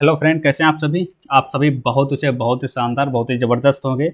Hello friend, कैसे हैं आप सभी बहुत ही शानदार, बहुत ही ज़बरदस्त होंगे।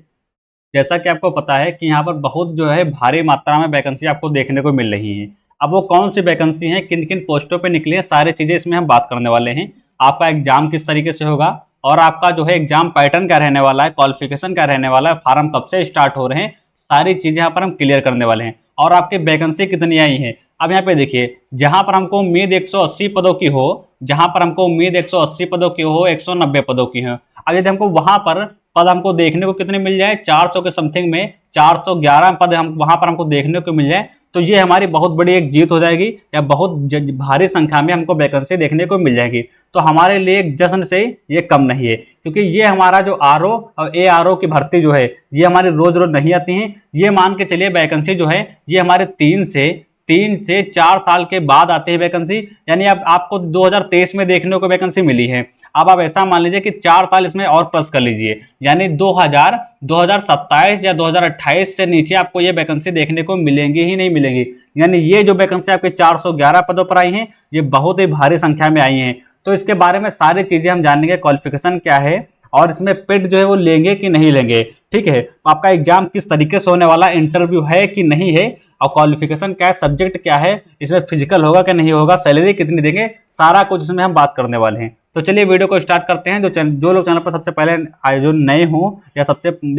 जैसा कि आपको पता है कि यहाँ पर बहुत जो है भारी मात्रा में वैकेंसी आपको देखने को मिल रही हैं। अब वो कौन सी वैकेंसी हैं, किन किन पोस्टों पे निकली है, सारी चीज़ें इसमें हम बात करने वाले हैं। आपका एग्जाम किस तरीके से होगा और आपका जो है एग्जाम पैटर्न क्या रहने वाला है, क्वालिफिकेशन क्या रहने वाला है, फार्म कब से स्टार्ट हो रहे हैं, सारी चीज़ें यहाँ पर हम क्लियर करने वाले हैं। और आपकी वैकेंसी कितनी आई है। अब यहाँ पे देखिए, जहां पर हमको उम्मीद 180 पदों की हो, जहां पर हमको उम्मीद 180 पदों की हो, 190 पदों की हो। अब यदि हमको वहां पर पद हमको देखने को कितने मिल जाए, 400 के समथिंग में 411 पद हम वहां पर हमको देखने को मिल जाए, तो ये हमारी बहुत बड़ी एक जीत हो जाएगी, या बहुत भारी संख्या में हमको वैकेंसी देखने को मिल जाएगी। तो हमारे लिए एक जश्न से ये कम नहीं है, क्योंकि ये हमारा जो आरओ और ए आरओ की भर्ती जो है, ये हमारी रोज रोज नहीं आती है। ये मान के चलिए वैकेंसी जो है ये हमारे 3 से 4 साल के बाद आती है वैकेंसी। यानी अब आपको 2023 में देखने को वैकेंसी मिली है। अब आप ऐसा मान लीजिए कि 4 साल इसमें और प्लस कर लीजिए, यानी 2027 या 2028 से नीचे आपको ये वैकेंसी देखने को मिलेंगी ही नहीं मिलेंगी। यानी ये जो वैकेंसी आपके 411 पदों पर आई हैं, ये बहुत ही भारी संख्या में आई हैं। तो इसके बारे में सारी चीजें हम जानेंगे, क्वालिफिकेशन क्या है और इसमें पेड जो है वो लेंगे कि नहीं लेंगे। ठीक है, आपका एग्जाम किस तरीके से होने वाला, इंटरव्यू है कि नहीं है, और क्वालिफिकेशन क्या है, सब्जेक्ट क्या है, इसमें फिजिकल होगा कि नहीं होगा, सैलरी कितनी देंगे, सारा कुछ इसमें हम बात करने वाले हैं। तो चलिए वीडियो को स्टार्ट करते हैं। जो लोग चैनल पर सबसे पहले आए, जो नए हों या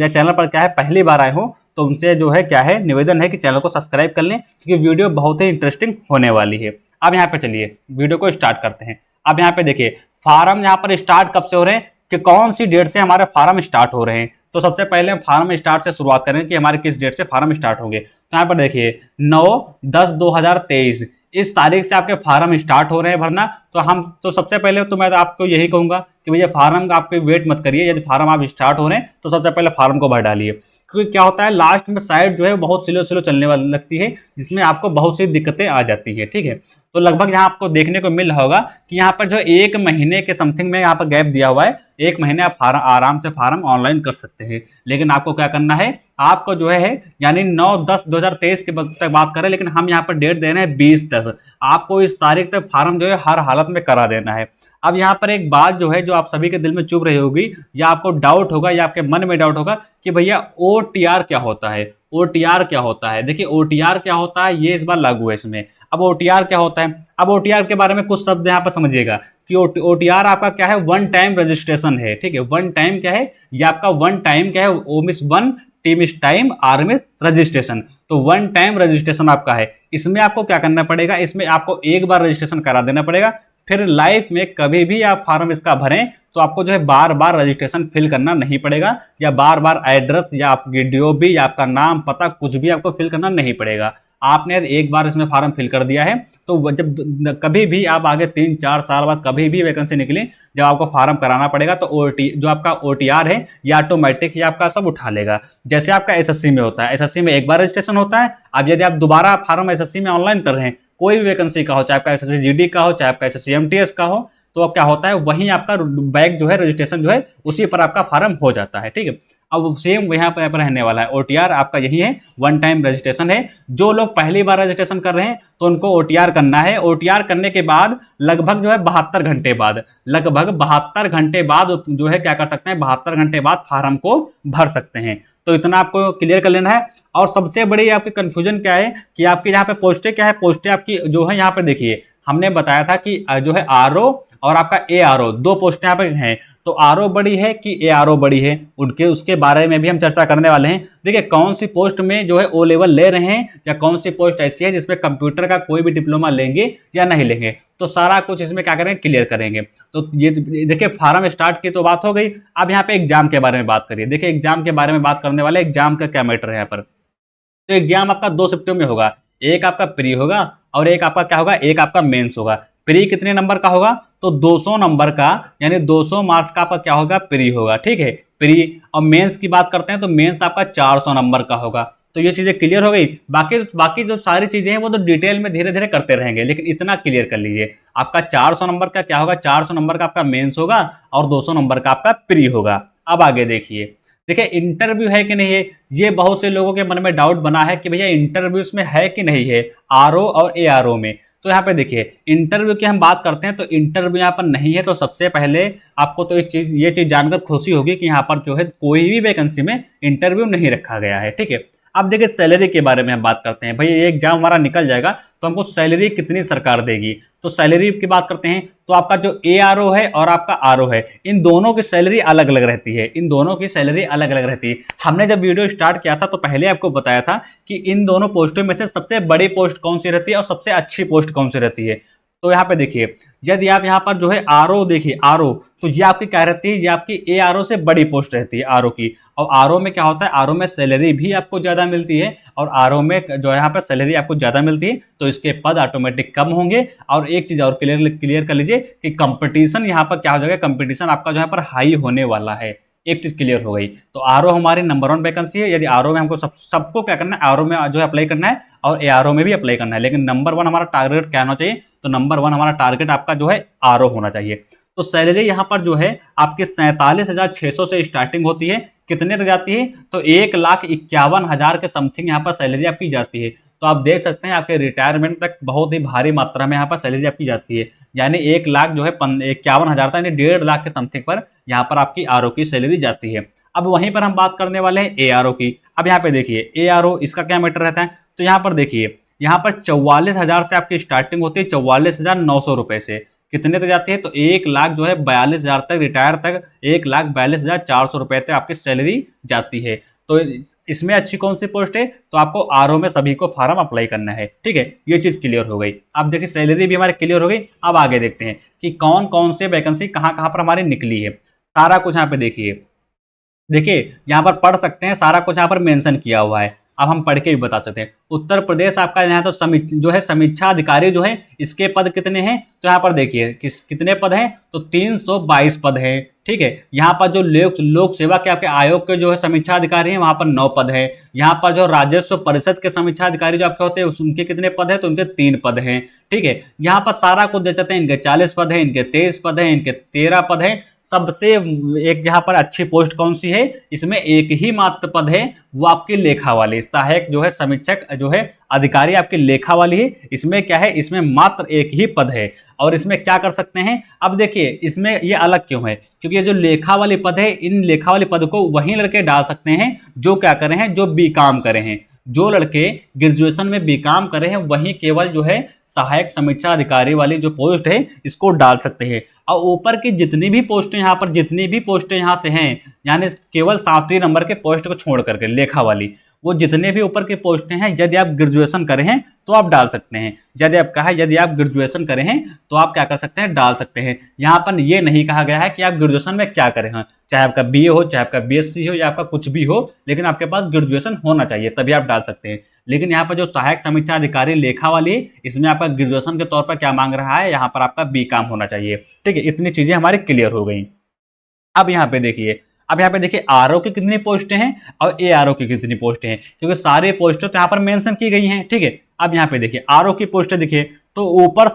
चैनल पर क्या है पहली बार आए हो, तो उनसे जो है क्या है निवेदन है कि चैनल को सब्सक्राइब कर लें, क्योंकि वीडियो बहुत ही इंटरेस्टिंग होने वाली है। अब यहाँ पे चलिए वीडियो को स्टार्ट करते हैं। अब यहाँ पे देखिए, फार्म यहाँ पर स्टार्ट कब से हो रहे हैं, कि कौन सी डेट से हमारे फार्म स्टार्ट हो रहे हैं। तो सबसे पहले हम फार्म स्टार्ट से शुरुआत करें कि हमारे किस डेट से फार्म स्टार्ट होंगे। तो यहाँ पर देखिए 9/10/2023 इस तारीख से आपके फार्म स्टार्ट हो रहे हैं भरना। तो सबसे पहले तो मैं आपको यही कहूंगा कि भैया फार्म का आपको वेट मत करिए। यदि फार्म आप स्टार्ट हो रहे हैं तो सबसे पहले फार्म को भर डालिए, क्योंकि क्या होता है लास्ट में साइड जो है बहुत स्लो स्लो चलने वाली लगती है, जिसमें आपको बहुत सी दिक्कतें आ जाती है। ठीक है, तो लगभग यहाँ आपको देखने को मिल रहा होगा कि यहाँ पर जो 1 महीने के समथिंग में यहाँ पर गैप दिया हुआ है। 1 महीने आप आराम से फार्म ऑनलाइन कर सकते हैं। लेकिन आपको क्या करना है, आपको जो है यानी 9/10/2023 की तक बात करें, लेकिन हम यहाँ पर डेट दे रहे हैं 20/10। आपको इस तारीख तक फार्म जो है हर हालत में करा देना है। अब यहाँ पर एक बात जो है, जो आप सभी के दिल में चुभ रही होगी, या आपको डाउट होगा, या आपके मन में डाउट होगा कि भैया ओटीआर क्या होता है। ओटीआर क्या होता है, देखिए ओटीआर क्या होता है ये इस बार लागू है इसमें। अब ओटीआर क्या होता है, अब ओटीआर के बारे में कुछ शब्द यहाँ पर समझिएगा कि ओटीआर आपका क्या है, वन टाइम रजिस्ट्रेशन है। ठीक है, वन टाइम क्या है, ये आपका वन टाइम क्या है, O means one, T means time, R means registration. तो वन टाइम रजिस्ट्रेशन आपका है। इसमें आपको क्या करना पड़ेगा, इसमें आपको एक बार रजिस्ट्रेशन करा देना पड़ेगा। फिर लाइफ में कभी भी आप फॉर्म इसका भरें तो आपको जो है बार बार रजिस्ट्रेशन फिल करना नहीं पड़ेगा, या बार बार एड्रेस या आपकी डीओबी या आपका नाम पता कुछ भी आपको फिल करना नहीं पड़ेगा। आपने एक बार इसमें फॉर्म फिल कर दिया है, तो जब कभी भी आप आगे 3-4 साल बाद कभी भी वैकेंसी निकली, जब आपको फॉर्म कराना पड़ेगा, तो जो आपका ओटीआर है ये ऑटोमेटिक ही आपका सब उठा लेगा। जैसे आपका एसएससी में होता है, एसएससी में एक बार रजिस्ट्रेशन होता है। अब यदि आप दोबारा फॉर्म एसएससी में ऑनलाइन कर रहे हैं, कोई भी वैकेंसी का हो, चाहे आपका एसएससी जीडी का हो, चाहे आपका एसएससी एमटीएस का हो, तो अब क्या होता है वहीं आपका बैक जो है रजिस्ट्रेशन जो है उसी पर आपका फॉर्म हो जाता है। ठीक है, अब सेम यहाँ पर रहने वाला है। ओटीआर आपका यही है, वन टाइम रजिस्ट्रेशन है। जो लोग पहली बार रजिस्ट्रेशन कर रहे हैं तो उनको ओटीआर करना है। ओटीआर करने के बाद लगभग जो है 72 घंटे बाद, लगभग 72 घंटे बाद जो है क्या कर सकते हैं, 72 घंटे बाद फॉर्म को भर सकते हैं। तो इतना आपको क्लियर कर लेना है। और सबसे बड़ी आपकी कंफ्यूजन क्या है कि आपकी यहाँ पे पोस्टें क्या है, पोस्टें आपकी जो है यहाँ पे देखिए, हमने बताया था कि जो है आरओ और आपका ए आरओ, दो पोस्टें यहाँ पे हैं। तो आरओ बड़ी है कि ए आरओ बड़ी है, उसके बारे में भी हम चर्चा करने वाले हैं। देखिए कौन सी पोस्ट में जो है ओ लेवल ले रहे हैं, या कौन सी पोस्ट ऐसी है जिसमें कंप्यूटर का कोई भी डिप्लोमा लेंगे या नहीं लेंगे, तो सारा कुछ इसमें क्या करेंगे, क्लियर करेंगे। तो ये देखिए फार्म स्टार्ट की तो बात हो गई। अब यहाँ पे एग्जाम के बारे में बात करिए। देखिए एग्जाम के बारे में बात करने वाले, एग्जाम का क्या मैटर है यहाँ पर। तो एग्जाम आपका 2 शिफ्टों में होगा, एक आपका प्री होगा और एक आपका क्या होगा, एक आपका मेंस होगा। प्री कितने नंबर का होगा, तो 200 नंबर का, यानी 200 मार्क्स का आपका क्या होगा, प्री होगा। ठीक है, प्री। और मेंस की बात करते हैं तो मेंस आपका 400 नंबर का होगा। तो ये चीजें क्लियर हो गई। बाकी जो सारी चीजें हैं वो तो डिटेल में धीरे धीरे करते रहेंगे, लेकिन इतना क्लियर कर लीजिए, आपका 400 नंबर का क्या होगा, 400 नंबर का आपका मेंस होगा और 200 नंबर का आपका प्री होगा। अब आगे देखिए, देखिए इंटरव्यू है कि नहीं है, ये बहुत से लोगों के मन में डाउट बना है कि भैया इंटरव्यू इसमें है कि नहीं है, आरओ और एआरओ में। तो यहाँ पे देखिए इंटरव्यू की हम बात करते हैं तो इंटरव्यू यहाँ पर नहीं है। तो सबसे पहले आपको तो ये चीज जानकर खुशी होगी कि यहाँ पर जो है कोई भी वैकेंसी में इंटरव्यू नहीं रखा गया है, ठीक है। अब देखिए सैलरी के बारे में हम बात करते हैं। भाई ये एग्जाम हमारा निकल जाएगा तो हमको सैलरी कितनी सरकार देगी, तो सैलरी की बात करते हैं। तो आपका जो ARO है और आपका RO है, इन दोनों की सैलरी अलग अलग रहती है, इन दोनों की सैलरी अलग अलग रहती है। हमने जब वीडियो स्टार्ट किया था तो पहले आपको बताया था कि इन दोनों पोस्टों में से सबसे बड़ी पोस्ट कौन सी रहती है और सबसे अच्छी पोस्ट कौन सी रहती है। तो यहाँ पे देखिए यदि आप यहाँ पर जो है RO देखिए RO, तो ये आपकी क्या रहती है, ये आपकी ARO से बड़ी पोस्ट रहती है RO की। और RO में क्या होता है, RO में सैलरी भी आपको ज़्यादा मिलती है और RO में जो है यहाँ पर सैलरी आपको ज़्यादा मिलती है, तो इसके पद ऑटोमेटिक कम होंगे। और एक चीज़ और क्लियर कर लीजिए कि कंपटीशन यहाँ पर क्या हो जाएगा, कंपटीशन आपका जो यहाँ पर हाई होने वाला है। एक चीज क्लियर हो गई। तो RO हमारी नंबर 1 वैकेंसी है। यदि RO में हमको सबको क्या करना है, RO में जो है अप्लाई करना है और ARO में भी अप्लाई करना है, लेकिन नंबर 1 हमारा टारगेट क्या होना चाहिए, तो नंबर 1 हमारा टारगेट आपका जो है RO होना चाहिए। तो सैलरी यहाँ पर जो है आपके 47,600 से स्टार्टिंग होती है। कितने तक जाती है, तो 1,51,000 के समथिंग यहाँ पर सैलरी आपकी जाती है। तो आप देख सकते हैं आपके रिटायरमेंट तक बहुत ही भारी मात्रा में यहाँ पर सैलरी आपकी जाती है। यानी 1 लाख जो है 51,000 यानी 1.5 लाख के समथिंग पर यहाँ पर आपकी RO की सैलरी जाती है। अब वहीं पर हम बात करने वाले हैं ARO की। अब यहाँ पे देखिए ARO इसका क्या मैटर रहता है, तो यहाँ पर देखिए यहाँ पर 44,000 से आपकी स्टार्टिंग होती है, 44,900 रुपए से कितने तक जाती है, तो 1 लाख जो है 42,000 तक, रिटायर तक 1,42,400 रुपए तक आपकी सैलरी जाती है। तो इसमें अच्छी कौन सी पोस्ट है, तो आपको RO में सभी को फॉर्म अप्लाई करना है, ठीक है। ये चीज क्लियर हो गई। अब देखिए सैलरी भी हमारी क्लियर हो गई। अब आगे देखते हैं कि कौन कौन से वैकेंसी कहाँ कहाँ पर हमारी निकली है। सारा कुछ यहाँ पे देखिए यहाँ पर पढ़ सकते हैं, सारा कुछ यहाँ पर मेंशन किया हुआ है। अब हम पढ़ के भी बता सकते हैं। उत्तर प्रदेश आपका यहाँ तो जो है समीक्षा अधिकारी जो है, इसके पद कितने हैं, तो यहाँ पर देखिए कितने पद हैं, तो 322 पद हैं, ठीक है। यहाँ पर जो लोक सेवा के आपके आयोग के जो है समीक्षा अधिकारी हैं, वहां पर 9 पद है। यहाँ पर जो राजस्व परिषद के समीक्षा अधिकारी जो आपके होते हैं उनके कितने पद है, तो उनके 3 पद हैं, ठीक है। यहाँ पर सारा कुछ दे सकते हैं, इनके 40 पद है, इनके 23 पद है, इनके 13 पद है। सबसे एक यहाँ पर अच्छी पोस्ट कौन सी है, इसमें एक ही मात्र पद है, वो आपकी लेखा वाली सहायक जो है समीक्षक जो है अधिकारी आपकी लेखा वाली है। इसमें क्या है, इसमें मात्र एक ही पद है। और इसमें क्या कर सकते हैं, अब देखिए इसमें ये अलग क्यों है, क्योंकि ये जो लेखा वाली पद है, इन लेखा वाले पद को वही लड़के डाल सकते हैं जो क्या करे हैं, जो B.Com करे हैं। जो लड़के ग्रेजुएशन में B.Com करे हैं वही केवल जो है सहायक समीक्षा अधिकारी वाली जो पोस्ट है इसको डाल सकते हैं। और ऊपर की जितनी भी पोस्टें यहाँ पर जितनी भी पोस्टें यहाँ से हैं, यानी केवल 7वें नंबर के पोस्ट को छोड़ करके लेखा वाली वो जितने भी ऊपर के पोस्टें हैं, यदि आप ग्रेजुएशन करे हैं तो आप डाल सकते हैं। यदि आप कहा यदि आप ग्रेजुएशन करे हैं तो आप क्या कर सकते हैं, डाल सकते हैं। यहाँ पर ये नहीं कहा गया है कि आप ग्रेजुएशन में क्या करें हैं, चाहे आपका BA हो, चाहे आपका BSc हो या आपका कुछ भी हो, लेकिन आपके पास ग्रेजुएशन होना चाहिए तभी आप डाल सकते हैं। लेकिन यहाँ पर जो सहायक समीक्षा अधिकारी लेखा वाली है, इसमें आपका ग्रेजुएशन के तौर पर क्या मांग रहा है, यहाँ पर आपका B.Com होना चाहिए, ठीक है। इतनी चीजें हमारी क्लियर हो गई। अब यहाँ पे देखिए RO की कितनी पोस्टें हैं और ARO की कितनी पोस्टें हैं, क्योंकि सारे पोस्टें तो यहाँ पर मेंशन की गई हैं, ठीक है। अब यहाँ पे देखिए RO की पोस्टें देखिए, तो ऊपर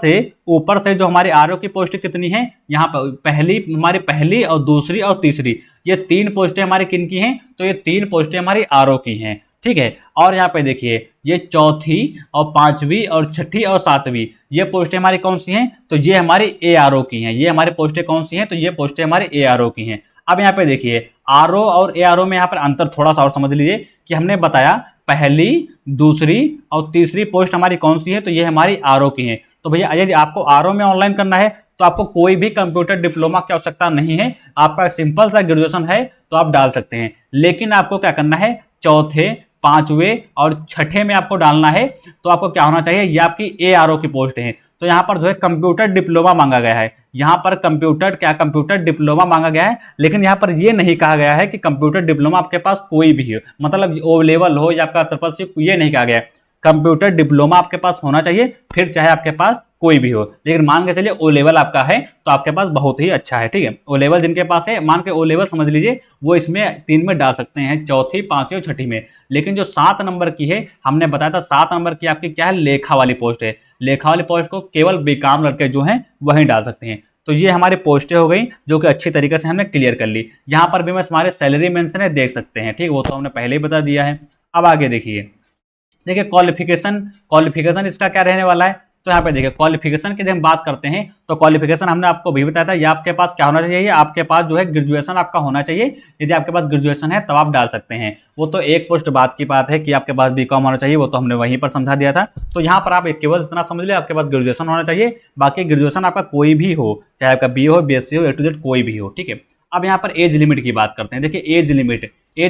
से जो हमारी RO की पोस्टें कितनी हैं, यहाँ पर हमारी पहली और दूसरी और तीसरी ये 3 पोस्टें हमारी किन की हैं, तो ये 3 पोस्टें हमारी RO की हैं, ठीक है। और यहाँ पे देखिए ये चौथी और 5वीं और 6ठी और 7वीं ये पोस्टें हमारी कौन सी हैं, तो ये हमारी ARO की हैं। ये हमारी पोस्टें कौन सी हैं, तो ये पोस्टें हमारी ARO की हैं। अब यहाँ पे देखिए RO और ARO में यहाँ पर अंतर थोड़ा सा और समझ लीजिए कि हमने बताया पहली, दूसरी और तीसरी पोस्ट हमारी कौन सी है, तो ये हमारी RO की है। तो भैया यदि आपको RO में ऑनलाइन करना है तो आपको कोई भी कंप्यूटर डिप्लोमा की आवश्यकता नहीं है, आपका सिंपल सा ग्रेजुएशन है तो आप डाल सकते हैं। लेकिन आपको क्या करना है, चौथे, 5वें और 6ठे में आपको डालना है, तो आपको क्या होना चाहिए, ये आपकी ARO की पोस्ट है। तो यहाँ पर जो है कंप्यूटर डिप्लोमा मांगा गया है, यहाँ पर कंप्यूटर डिप्लोमा मांगा गया है। लेकिन यहाँ पर ये नहीं कहा गया है कि कंप्यूटर डिप्लोमा आपके पास कोई भी हो, मतलब O लेवल हो या आपका SSC, ये नहीं कहा गया है। कंप्यूटर डिप्लोमा आपके पास होना चाहिए, फिर चाहे आपके पास कोई भी हो। लेकिन मान के चलिए O लेवल आपका है तो आपके पास बहुत ही अच्छा है, ठीक है। O लेवल जिनके पास है, मान के O लेवल समझ लीजिए, वो इसमें 3 में डाल सकते हैं, चौथी, 5वीं और 6ठी में। लेकिन जो 7 नंबर की है, हमने बताया था 7 नंबर की आपकी क्या है, लेखा वाली पोस्ट है। लेखा वाली पोस्ट को केवल B.Com लड़के जो हैं वही डाल सकते हैं। तो ये हमारी पोस्टें हो गई जो कि अच्छी तरीके से हमने क्लियर कर ली। यहाँ पर भी मैं हमारे सैलरी मेंशन है, देख सकते हैं, ठीक, वो तो हमने पहले ही बता दिया है। अब आगे देखिए क्वालिफिकेशन इसका क्या रहने वाला है, तो यहाँ पे देखिए क्वालिफिकेशन की जब हम बात करते हैं तो क्वालिफिकेशन हमने आपको भी बताया था, ये आपके पास क्या होना चाहिए, आपके पास जो है ग्रेजुएशन आपका होना चाहिए। यदि आपके पास ग्रेजुएशन है तब आप डाल सकते हैं। वो तो एक पोस्ट बात की बात है कि आपके पास बीकॉम होना चाहिए, वो तो हमने वहीं पर समझा दिया था। तो यहाँ पर आप केवल इतना समझ लिया, आपके पास ग्रेजुएशन होना चाहिए, बाकी ग्रेजुएशन आपका कोई भी हो, चाहे आपका बी हो, बीएससी हो, ए टू जेड कोई भी हो, ठीक है। अब यहाँ पर एज लिमिट की बात करते हैं। देखिए एज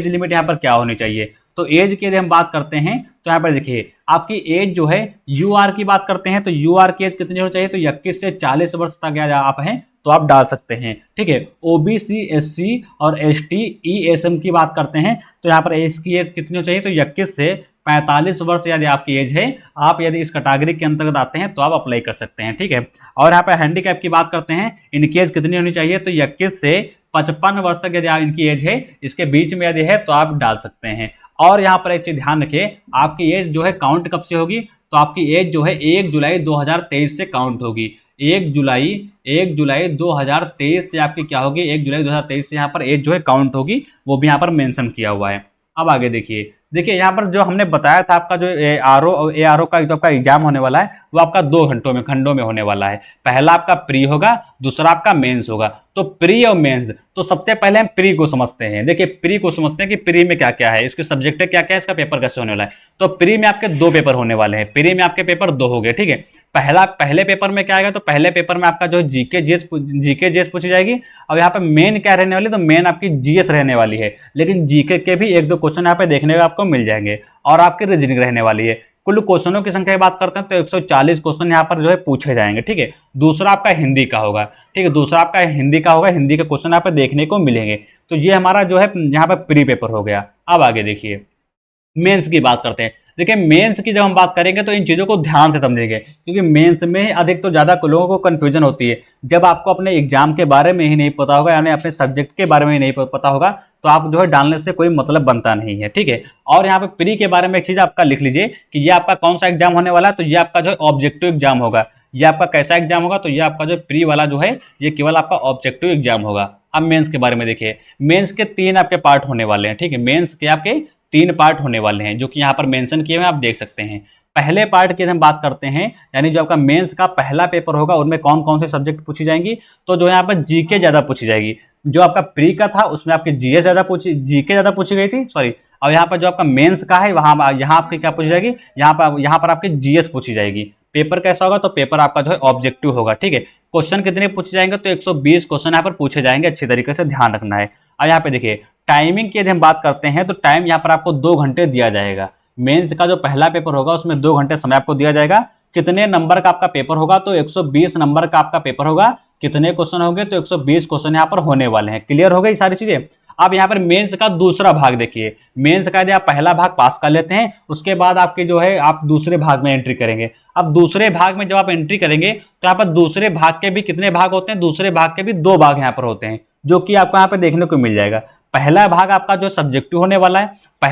लिमिट यहाँ पर क्या होनी चाहिए, तो एज की यदि हम बात करते हैं तो यहाँ पर देखिए आपकी एज जो है यूआर की बात करते हैं तो यूआर की एज कितनी होनी चाहिए, तो 21 से 40 वर्ष तक आप हैं तो आप डाल सकते हैं, ठीक है। ओबीसी, एससी और एसटी, ईएसएम की बात करते हैं तो यहाँ पर एज की एज कितनी होनी चाहिए, तो 21 से 45 वर्ष यदि आपकी एज है, आप यदि इस कैटेगरी के अंतर्गत आते हैं तो आप अप्लाई कर सकते हैं, ठीक है। और यहाँ पर हैंडीकैप की बात करते हैं, इनकी एज कितनी होनी चाहिए, तो 21 से 55 वर्ष तक यदि इनकी एज है, इसके बीच में यदि है तो आप डाल सकते हैं। और यहाँ पर एक चीज ध्यान रखिए, आपकी एज जो है काउंट कब से होगी, तो आपकी एज जो है 1 जुलाई 2023 से काउंट होगी। 1 जुलाई 2023 से आपकी क्या होगी, 1 जुलाई 2023 से यहाँ पर एज जो है काउंट होगी, वो भी यहाँ पर मेंशन किया हुआ है। अब आगे देखिए यहाँ पर जो हमने बताया था आपका जो ARO का जो आपका एग्जाम होने वाला है वो आपका 2 खंडों में होने वाला है। पहला आपका प्री होगा, दूसरा आपका मेंस होगा। तो प्री और मेंस, तो सबसे पहले हम प्री को समझते हैं। देखिए प्री को समझते हैं कि प्री में क्या क्या है, इसके सब्जेक्ट क्या क्या है, इसका पेपर कैसे होने वाला है। तो प्री में आपके 2 पेपर होने वाले हैं, प्री में आपके पेपर 2 हो गए, ठीक है। पहले पेपर में क्या आएगा, तो पहले पेपर में आपका जो जीके जीएस पूछी जाएगी। और यहाँ पे मेन क्या रहने वाली, तो मेन आपकी जीएस रहने वाली है, लेकिन जीके के भी 1-2 क्वेश्चन यहाँ पे देखने को आपको मिल जाएंगे। और आपकी रीजनिंग रहने वाली है। कुल क्वेश्चनों की संख्या की बात करते हैं तो 140 क्वेश्चन यहाँ पर जो है पूछे जाएंगे, ठीक है। दूसरा आपका हिंदी का होगा, ठीक है, हिंदी के क्वेश्चन यहाँ पे देखने को मिलेंगे। तो ये हमारा जो है यहाँ पर प्री पेपर हो गया। अब आगे देखिए मेंस की बात करते हैं। देखिए मेंस की जब हम बात करेंगे तो इन चीज़ों को ध्यान से समझेंगे, क्योंकि मेंस में अधिक तो ज़्यादा लोगों को कन्फ्यूजन होती है। जब आपको अपने एग्जाम के बारे में ही नहीं पता होगा, यानी अपने सब्जेक्ट के बारे में ही नहीं पता होगा, तो आप जो है डालने से कोई मतलब बनता नहीं है, ठीक है। और यहाँ पे प्री के बारे में एक चीज़ आपका लिख लीजिए कि ये आपका कौन सा एग्जाम होने वाला है, तो ये आपका जो है ऑब्जेक्टिव एग्जाम होगा। ये आपका कैसा एग्जाम होगा, तो ये आपका जो प्री वाला जो है ये केवल आपका ऑब्जेक्टिव एग्जाम होगा। अब मेंस के बारे में देखिए, मेंस के 3 आपके पार्ट होने वाले हैं, ठीक है। मेंस के आपके 3 पार्ट होने वाले हैं, जो कि यहाँ पर मेंशन किए हुए आप देख सकते हैं। पहले पार्ट की हम बात करते हैं, यानी जो आपका मेंस का पहला पेपर होगा उनमें कौन कौन से सब्जेक्ट पूछी जाएंगी, तो जो यहाँ पर जीके ज्यादा पूछी जाएगी। जो आपका प्री का था उसमें आपकी जीके ज्यादा पूछी गई थी, सॉरी। और यहाँ पर जो आपका मेंस का है यहाँ आपकी क्या पूछी जाएगी, यहाँ पर आपकी जीएस पूछी जाएगी। पेपर कैसा होगा, तो पेपर आपका जो है ऑब्जेक्टिव होगा, ठीक है। क्वेश्चन कितने पूछे जाएंगे, तो 120 क्वेश्चन यहाँ पर पूछे जाएंगे, अच्छी तरीके से ध्यान रखना है। और यहाँ पे देखिए टाइमिंग की यदि हम बात करते हैं तो टाइम यहाँ पर आपको 2 घंटे दिया जाएगा। मेंस का जो पहला पेपर होगा उसमें 2 घंटे समय आपको दिया जाएगा। कितने नंबर का आपका पेपर होगा, तो 120 नंबर का आपका पेपर होगा। कितने क्वेश्चन होंगे, तो 120 क्वेश्चन यहाँ पर होने वाले हैं। क्लियर हो गई सारी चीजें। अब यहाँ पर मेंस का दूसरा भाग देखिए, मेंस का यदि आप पहला भाग पास कर लेते हैं, उसके बाद आपके जो है आप दूसरे भाग में एंट्री करेंगे। अब दूसरे भाग में जब आप एंट्री करेंगे तो यहाँ पर दूसरे भाग के भी कितने भाग होते हैं, दूसरे भाग के भी 2 भाग यहाँ पर होते हैं, जो कि आपको यहाँ पे देखने को मिल जाएगा। पहला भाग आपका जो सब्जेक्टिव होने वाला है, भाई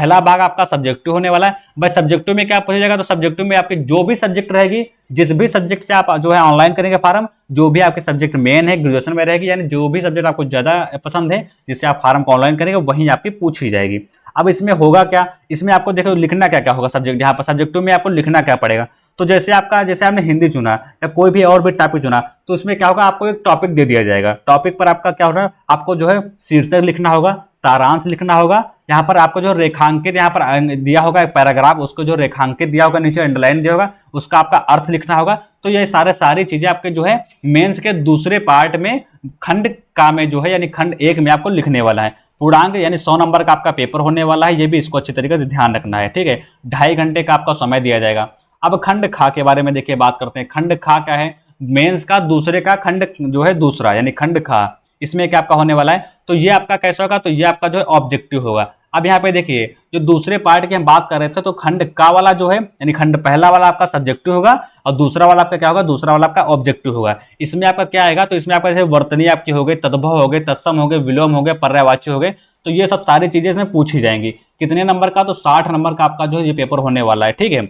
सब्जेक्टिव में क्या पूछा जाएगा, तो सब्जेक्टिव में आपकी जो भी सब्जेक्ट रहेगी, जिस भी सब्जेक्ट से आप जो है ऑनलाइन करेंगे फार्म, जो भी आपके सब्जेक्ट मेन है ग्रेजुएशन में रहेगी, यानी जो भी सब्जेक्ट आपको ज्यादा पसंद है जिससे आप फार्म को ऑनलाइन करेंगे वहीं आपकी पूछी जाएगी। अब इसमें होगा क्या, इसमें आपको देखो लिखना क्या क्या होगा सब्जेक्ट, यहाँ पर सब्जेक्टिव में आपको लिखना क्या पड़ेगा। तो जैसे आपने हिंदी चुना या कोई भी और भी टॉपिक चुना, तो इसमें क्या होगा, आपको एक टॉपिक दे दिया जाएगा। टॉपिक पर आपका क्या होगा, आपको जो है शीर्षक लिखना होगा, सारांश लिखना होगा। यहाँ पर आपको जो रेखांकित यहाँ पर दिया होगा एक पैराग्राफ, उसको जो रेखांकित दिया होगा नीचे अंडरलाइन दिया होगा, उसका आपका अर्थ लिखना होगा। तो ये सारी चीजें आपके जो है मेंस के दूसरे पार्ट में खंड का में जो है यानी खंड 1 में आपको लिखने वाला है। पूर्णांक यानी 100 नंबर का आपका पेपर होने वाला है, ये भी इसको अच्छी तरीके से ध्यान रखना है, ठीक है। 2.5 घंटे का आपका समय दिया जाएगा। अब खंड खा के बारे में देखिए बात करते हैं। खंड खा क्या है, मेंस का दूसरे का खंड जो है दूसरा, यानी खंड खा, इसमें क्या आपका होने वाला है, तो ये आपका कैसा होगा, तो ये आपका जो है ऑब्जेक्टिव होगा। अब यहाँ पे देखिए जो दूसरे पार्ट की हम बात कर रहे थे, तो खंड का वाला जो है यानी खंड पहला वाला आपका सब्जेक्टिव होगा और दूसरा वाला आपका क्या होगा, दूसरा वाला आपका ऑब्जेक्टिव होगा। इसमें आपका क्या आएगा, तो इसमें आपका जैसे वर्तनी आपकी हो गई, तद्भव हो गए, तत्सम हो गए, विलोम हो गए, पर्यायवाची हो गए, तो ये सब सारी चीजें इसमें पूछी जाएंगी। कितने नंबर का, तो 60 नंबर का आपका जो है ये पेपर होने वाला है, ठीक है।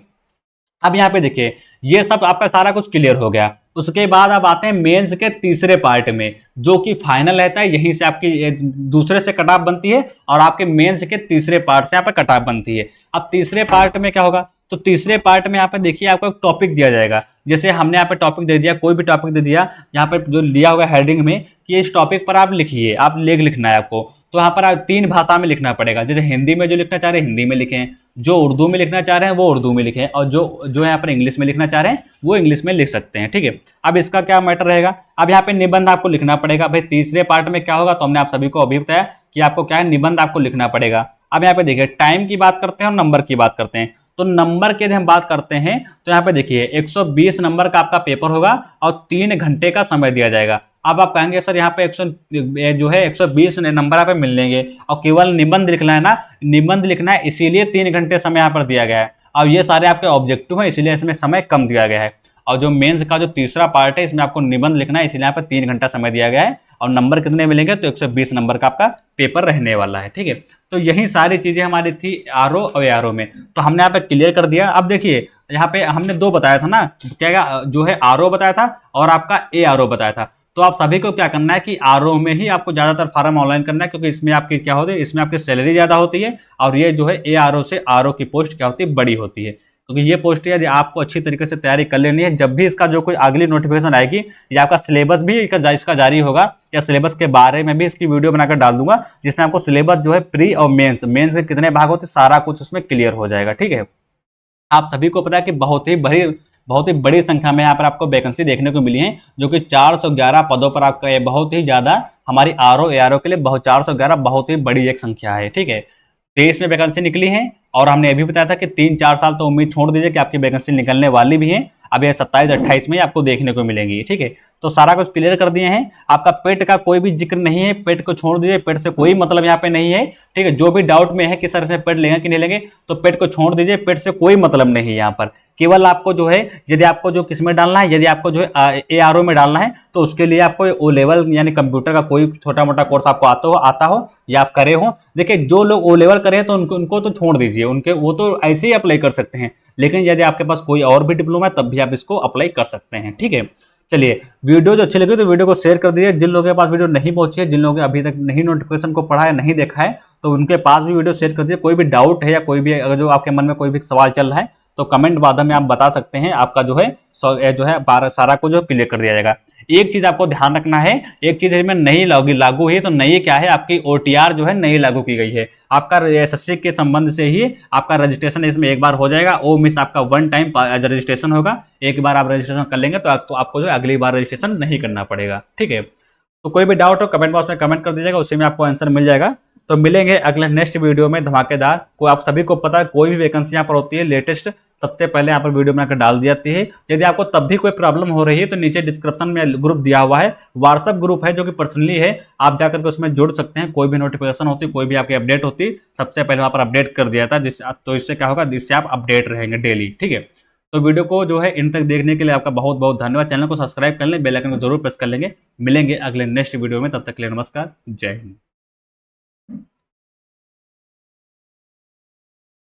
अब यहाँ पे देखिए ये सब आपका सारा कुछ क्लियर हो गया। उसके बाद अब आते हैं मेंस के तीसरे पार्ट में, जो कि फाइनल रहता है, यहीं से आपकी दूसरे से कट ऑफ बनती है और आपके मेंस के तीसरे पार्ट से यहाँ पे कट ऑफ बनती है। अब तीसरे पार्ट में क्या होगा, तो तीसरे पार्ट में यहाँ पे देखिए आपको एक टॉपिक दिया जाएगा। जैसे हमने यहाँ पे टॉपिक दे दिया, कोई भी टॉपिक दे दिया, यहाँ पे जो लिया हुआ हेडिंग में कि इस टॉपिक पर आप लिखिए, आप लेख लिखना है आपको। तो यहाँ पर आप 3 भाषा में लिखना पड़ेगा। जैसे हिंदी में जो लिखना चाह रहे हैं हिंदी में लिखें, जो उर्दू में लिखना चाह रहे हैं वो उर्दू में लिखें, और जो जो यहाँ पर इंग्लिश में लिखना चाह रहे हैं वो इंग्लिश में लिख सकते हैं, ठीक है। अब इसका क्या मैटर रहेगा, अब यहाँ पे निबंध आपको लिखना पड़ेगा। भाई तीसरे पार्ट में क्या होगा, तो हमने आप सभी को अभी बताया कि आपको क्या है, निबंध आपको लिखना पड़ेगा। अब यहाँ पे देखिए टाइम की बात करते हैं और नंबर की बात करते हैं। तो नंबर की यदि हम बात करते हैं तो यहाँ पे देखिए 120 नंबर का आपका पेपर होगा और 3 घंटे का समय दिया जाएगा। अब आप कहेंगे सर यहाँ पे 120 नंबर यहाँ पे मिल लेंगे और केवल निबंध लिखना है ना, निबंध लिखना है इसीलिए 3 घंटे समय यहाँ पर दिया गया है। अब ये सारे आपके ऑब्जेक्टिव हैं इसलिए इसमें समय कम दिया गया है। और जो मेंस का जो तीसरा पार्ट है इसमें आपको निबंध लिखना है, इसलिए यहाँ पर 3 घंटा समय दिया गया है और नंबर कितने मिलेंगे, तो 120 नंबर का आपका पेपर रहने वाला है, ठीक है। तो यही सारी चीजें हमारी थी आरओ और एआरओ में, तो हमने यहाँ पे क्लियर कर दिया। अब देखिए यहाँ पे हमने 2 बताया था ना, क्या जो है आरओ बताया था और आपका एआरओ बताया था। तो आप सभी को क्या करना है कि आरओ में ही आपको ज्यादातर फार्म ऑनलाइन करना है, क्योंकि इसमें आपकी क्या होती है, इसमें आपकी सैलरी ज्यादा होती है और ये जो है एआरओ से आरओ की पोस्ट क्या होती है, बड़ी होती है। क्योंकि ये पोस्ट यदि आपको अच्छी तरीके से तैयारी कर लेनी है, जब भी इसका जो कोई अगली नोटिफिकेशन आएगी या आपका सिलेबस भी इसका जारी होगा या सिलेबस के बारे में भी इसकी वीडियो बनाकर डाल दूंगा, जिसमें आपको सिलेबस जो है प्री और मेंस के कितने भाग होते सारा कुछ उसमें क्लियर हो जाएगा, ठीक है। आप सभी को पता है कि बहुत ही बड़ी संख्या में यहाँ पर आपको वैकेंसी देखने को मिली है, जो कि 411 पदों पर आपका ये बहुत ही ज्यादा हमारी आरओ एआरओ के लिए 411 बहुत ही बड़ी एक संख्या है, ठीक है। 23 में वैकेंसी निकली है और हमने ये भी बताया था कि 3-4 साल तो उम्मीद छोड़ दीजिए कि आपकी वैकेंसी निकलने वाली भी है। अब ये 27-28 में आपको देखने को मिलेंगी, ठीक है। तो सारा कुछ क्लियर कर दिए हैं। आपका पेट का कोई भी जिक्र नहीं है, पेट को छोड़ दीजिए, पेट से कोई मतलब यहाँ पे नहीं है, ठीक है। जो भी डाउट में है कि सर इसमें पेट लेंगे कि नहीं लेंगे, तो पेट को छोड़ दीजिए, पेट से कोई मतलब नहीं है यहाँ पर। केवल आपको जो है यदि आपको जो किस में डालना है, यदि आपको जो है एआरओ में डालना है तो उसके लिए आपको ओ लेवल यानी कंप्यूटर का कोई छोटा मोटा कोर्स आपको आता हो या आप करे हो। देखिए जो लोग ओ लेवल करे हैं तो उनको तो छोड़ दीजिए, उनके वो तो ऐसे ही अप्लाई कर सकते हैं, लेकिन यदि आपके पास कोई और भी डिप्लोमा है तब भी आप इसको अप्लाई कर सकते हैं, ठीक है। चलिए वीडियो जो अच्छी लगी तो वीडियो को शेयर कर दीजिए। जिन लोगों के पास वीडियो नहीं पहुंची है, जिन लोगों ने अभी तक नहीं नोटिफिकेशन को पढ़ा है, नहीं देखा है, तो उनके पास भी वीडियो शेयर कर दीजिए। कोई भी डाउट है या कोई भी अगर जो आपके मन में कोई भी सवाल चल रहा है तो कमेंट माध्यम में आप बता सकते हैं, आपका जो है सारा को जो क्लियर कर दिया जाएगा। एक चीज आपको ध्यान रखना है, एक चीज इसमें नई लागू हुई है, तो नई क्या है, आपकी ओटीआर जो है नई लागू की गई है। आपका एसएससी के संबंध से ही आपका रजिस्ट्रेशन इसमें एक बार हो जाएगा, वो मिस आपका 1 टाइम रजिस्ट्रेशन होगा। एक बार आप रजिस्ट्रेशन कर लेंगे तो आपको जो है अगली बार रजिस्ट्रेशन नहीं करना पड़ेगा, ठीक है। तो कोई भी डाउट हो कमेंट बॉक्स में कमेंट कर दीजिएगा, उसी में आपको आंसर मिल जाएगा। तो मिलेंगे अगले नेक्स्ट वीडियो में धमाकेदार। को आप सभी को पता है कोई भी वैकेंसी यहाँ पर होती है लेटेस्ट सबसे पहले यहाँ पर वीडियो बनाकर डाल दी जाती है। यदि आपको तब भी कोई प्रॉब्लम हो रही है तो नीचे डिस्क्रिप्शन में ग्रुप दिया हुआ है, व्हाट्सएप ग्रुप है जो कि पर्सनली है, आप जाकर के उसमें जुड़ सकते हैं। कोई भी नोटिफिकेशन होती, कोई भी आपकी अपडेट होती, सबसे पहले वहाँ पर अपडेट कर दिया था, तो इससे क्या होगा, जिससे आप अपडेट रहेंगे डेली, ठीक है। तो वीडियो को जो है इन तक देखने के लिए आपका बहुत बहुत धन्यवाद। चैनल को सब्सक्राइब कर लें, बेल आइकन को जरूर प्रेस कर लेंगे। मिलेंगे अगले नेक्स्ट वीडियो में, तब तक के लिए नमस्कार, जय हिंद।